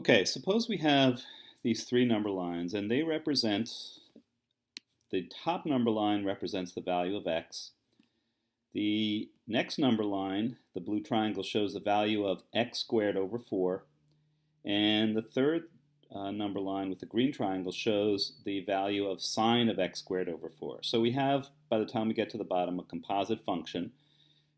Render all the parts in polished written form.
Okay, suppose we have these three number lines and they represent, the top number line represents the value of x. The next number line, the blue triangle, shows the value of x squared over 4. And the third number line with the green triangle shows the value of sine of x squared over 4. So we have, by the time we get to the bottom, a composite function.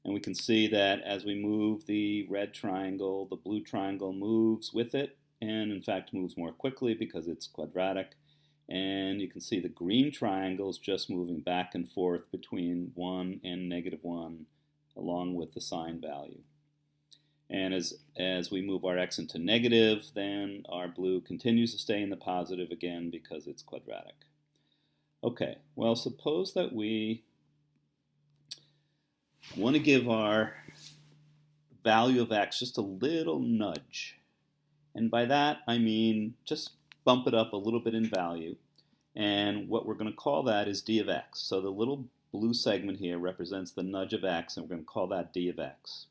And we can see that as we move the red triangle, the blue triangle moves with it, and in fact moves more quickly because it's quadratic. And you can see the green triangle is just moving back and forth between 1 and -1 along with the sine value. And as we move our x into negative, then our blue continues to stay in the positive again because it's quadratic. Okay, well, suppose that we want to give our value of x just a little nudge. And by that, I mean just bump it up a little bit in value. And what we're going to call that is d of x. So the little blue segment here represents the nudge of x, and we're going to call that d of x.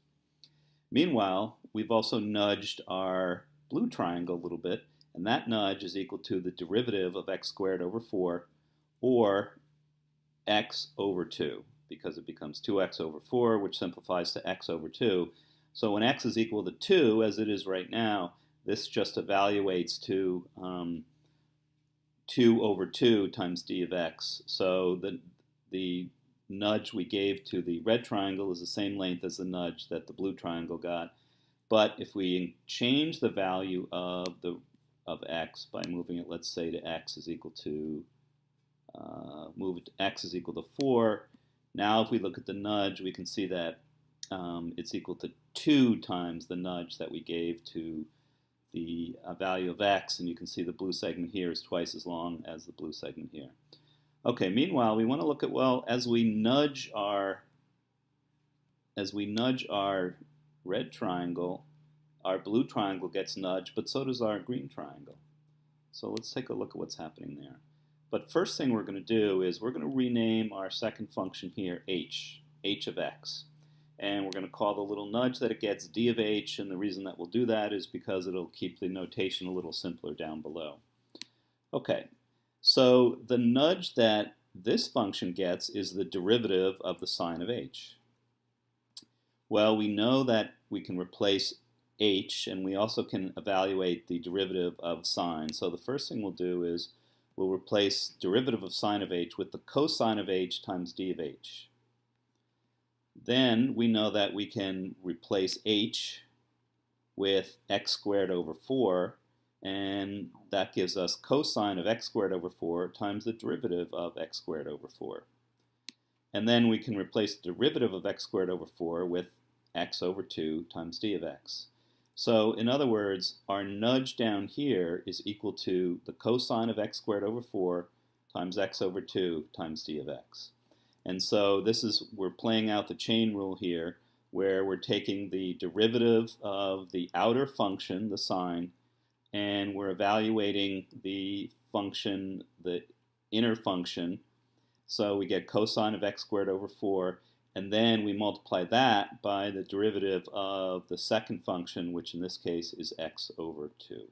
Meanwhile, we've also nudged our blue triangle a little bit, and that nudge is equal to the derivative of x squared over 4, or x over 2, because it becomes 2x over 4, which simplifies to x over 2. So when x is equal to 2, as it is right now, this just evaluates to 2 over 2 times d of x. So the nudge we gave to the red triangle is the same length as the nudge that the blue triangle got. But if we change the value of x by moving it, let's say, to x is equal to, move it to x is equal to 4, now if we look at the nudge, we can see that it's equal to 2 times the nudge that we gave to the value of x, and you can see the blue segment here is twice as long as the blue segment here. Okay, meanwhile, we want to look at, well, as we nudge our red triangle, our blue triangle gets nudged, but so does our green triangle. So let's take a look at what's happening there. But first thing we're going to do is we're going to rename our second function here h of x. And we're going to call the little nudge that it gets d of h, and the reason that we'll do that is because it'll keep the notation a little simpler down below. Okay, so the nudge that this function gets is the derivative of the sine of h. Well, we know that we can replace h, and we also can evaluate the derivative of sine. So the first thing we'll do is we'll replace derivative of sine of h with the cosine of h times d of h. Then we know that we can replace h with x squared over 4, and that gives us cosine of x squared over 4 times the derivative of x squared over 4. And then we can replace the derivative of x squared over 4 with x over 2 times d of x. So in other words, our nudge down here is equal to the cosine of x squared over 4 times x over 2 times d of x. And so we're playing out the chain rule here, where we're taking the derivative of the outer function, the sine, and we're evaluating the function, the inner function. So we get cosine of x squared over 4, and then we multiply that by the derivative of the second function, which in this case is x over 2.